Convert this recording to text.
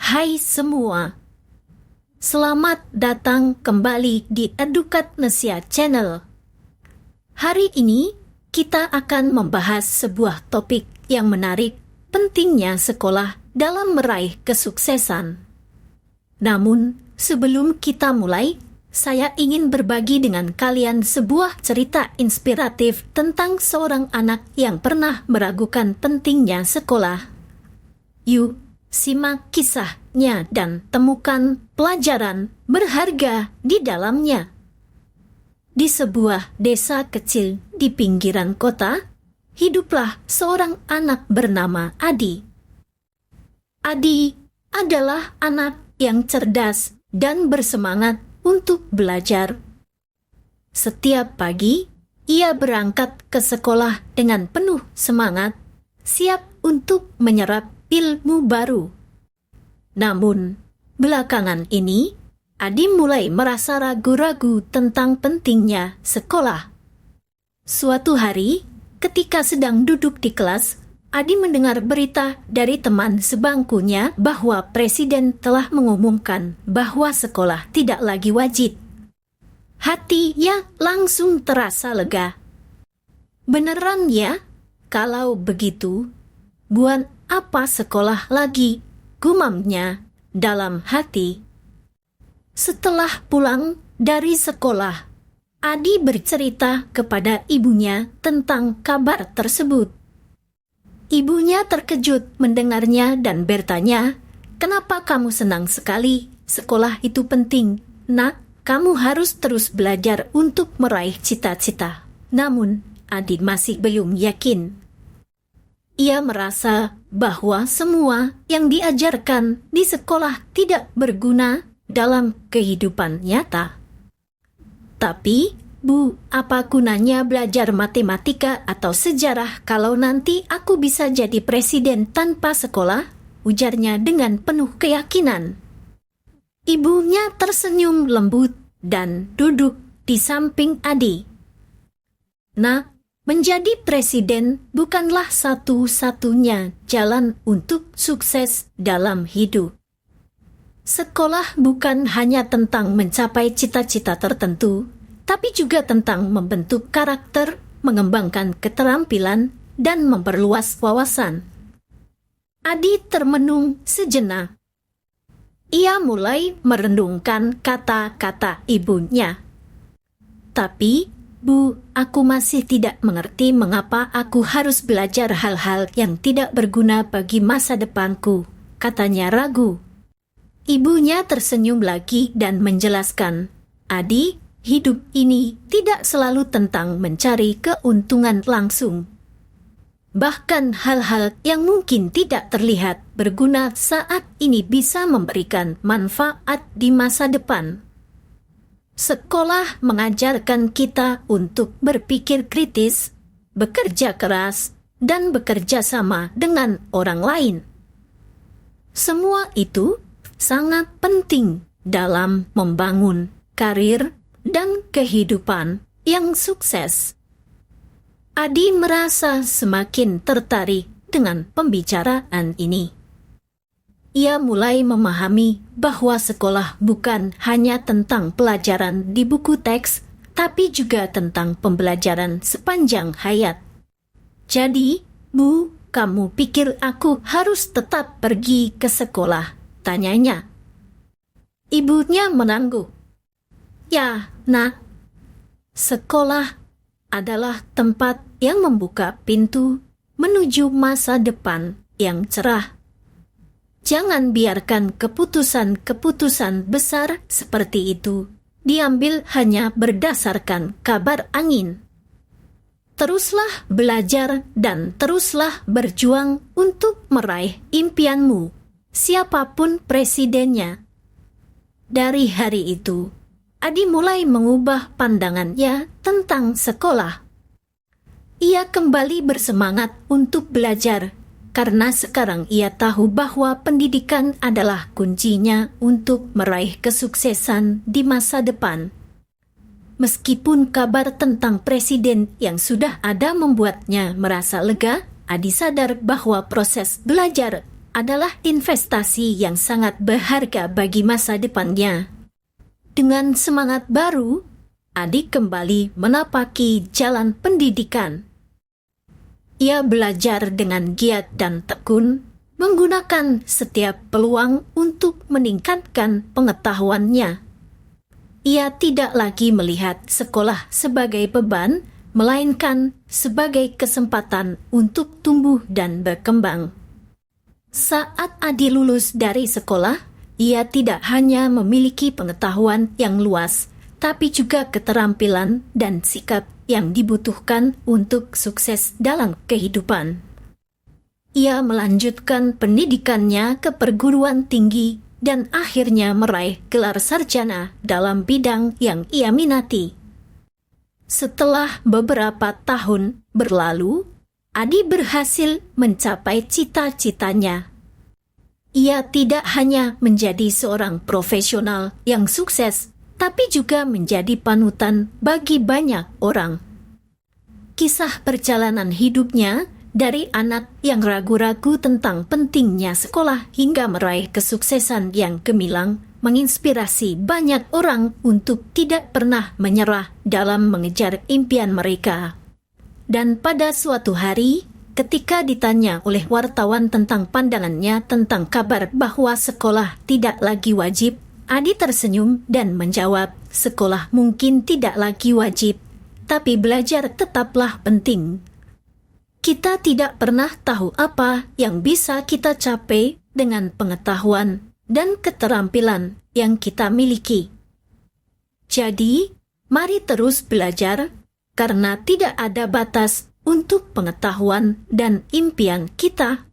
Hai semua, selamat datang kembali di Edukatnesia Channel. Hari ini kita akan membahas sebuah topik yang menarik, pentingnya sekolah dalam meraih kesuksesan. Namun, sebelum kita mulai, saya ingin berbagi dengan kalian sebuah cerita inspiratif tentang seorang anak yang pernah meragukan pentingnya sekolah. Yuk, simak kisahnya dan temukan pelajaran berharga di dalamnya. Di sebuah desa kecil di pinggiran kota, hiduplah seorang anak bernama Adi. Adi adalah anak yang cerdas dan bersemangat untuk belajar. Setiap pagi, ia berangkat ke sekolah dengan penuh semangat, siap untuk menyerap ilmu baru. Namun, belakangan ini, Adi mulai merasa ragu-ragu tentang pentingnya sekolah. Suatu hari, ketika sedang duduk di kelas, Adi mendengar berita dari teman sebangkunya bahwa Presiden telah mengumumkan bahwa sekolah tidak lagi wajib. Hatinya langsung terasa lega. Beneran ya? Kalau begitu, buat apa sekolah lagi? Gumamnya dalam hati. Setelah pulang dari sekolah, Adi bercerita kepada ibunya tentang kabar tersebut. Ibunya terkejut mendengarnya dan bertanya, "Kenapa kamu senang sekali? Sekolah itu penting. Nak, kamu harus terus belajar untuk meraih cita-cita." Namun, Adi masih belum yakin. Ia merasa bahwa semua yang diajarkan di sekolah tidak berguna dalam kehidupan nyata. Tapi, Bu, apa gunanya belajar matematika atau sejarah kalau nanti aku bisa jadi presiden tanpa sekolah? Ujarnya dengan penuh keyakinan. Ibunya tersenyum lembut dan duduk di samping Adi. Nak, menjadi presiden bukanlah satu-satunya jalan untuk sukses dalam hidup. Sekolah bukan hanya tentang mencapai cita-cita tertentu, tapi juga tentang membentuk karakter, mengembangkan keterampilan, dan memperluas wawasan. Adi termenung sejenak. Ia mulai merenungkan kata-kata ibunya. Tapi, Bu, aku masih tidak mengerti mengapa aku harus belajar hal-hal yang tidak berguna bagi masa depanku, katanya ragu. Ibunya tersenyum lagi dan menjelaskan, Adi, hidup ini tidak selalu tentang mencari keuntungan langsung. Bahkan hal-hal yang mungkin tidak terlihat berguna saat ini bisa memberikan manfaat di masa depan. Sekolah mengajarkan kita untuk berpikir kritis, bekerja keras, dan bekerja sama dengan orang lain. Semua itu sangat penting dalam membangun karir dan kehidupan yang sukses. Adi merasa semakin tertarik dengan pembicaraan ini. Ia mulai memahami bahwa sekolah bukan hanya tentang pelajaran di buku teks, tapi juga tentang pembelajaran sepanjang hayat. Jadi, Bu, kamu pikir aku harus tetap pergi ke sekolah? Tanyanya. Ibunya menangguk. Ya, Nak. Sekolah adalah tempat yang membuka pintu menuju masa depan yang cerah. Jangan biarkan keputusan-keputusan besar seperti itu diambil hanya berdasarkan kabar angin. Teruslah belajar dan teruslah berjuang untuk meraih impianmu, siapapun presidennya. Dari hari itu, Adi mulai mengubah pandangannya tentang sekolah. Ia kembali bersemangat untuk belajar, karena sekarang ia tahu bahwa pendidikan adalah kuncinya untuk meraih kesuksesan di masa depan. Meskipun kabar tentang presiden yang sudah ada membuatnya merasa lega, Adi sadar bahwa proses belajar adalah investasi yang sangat berharga bagi masa depannya. Dengan semangat baru, Adi kembali menapaki jalan pendidikan. Ia belajar dengan giat dan tekun, menggunakan setiap peluang untuk meningkatkan pengetahuannya. Ia tidak lagi melihat sekolah sebagai beban, melainkan sebagai kesempatan untuk tumbuh dan berkembang. Saat Adi lulus dari sekolah, ia tidak hanya memiliki pengetahuan yang luas, tapi juga keterampilan dan sikap yang dibutuhkan untuk sukses dalam kehidupan. Ia melanjutkan pendidikannya ke perguruan tinggi dan akhirnya meraih gelar sarjana dalam bidang yang ia minati. Setelah beberapa tahun berlalu, Adi berhasil mencapai cita-citanya. Ia tidak hanya menjadi seorang profesional yang sukses, tapi juga menjadi panutan bagi banyak orang. Kisah perjalanan hidupnya dari anak yang ragu-ragu tentang pentingnya sekolah hingga meraih kesuksesan yang gemilang menginspirasi banyak orang untuk tidak pernah menyerah dalam mengejar impian mereka. Dan pada suatu hari, ketika ditanya oleh wartawan tentang pandangannya tentang kabar bahwa sekolah tidak lagi wajib, Adi tersenyum dan menjawab, sekolah mungkin tidak lagi wajib, tapi belajar tetaplah penting. Kita tidak pernah tahu apa yang bisa kita capai dengan pengetahuan dan keterampilan yang kita miliki. Jadi, mari terus belajar, karena tidak ada batas untuk pengetahuan dan impian kita.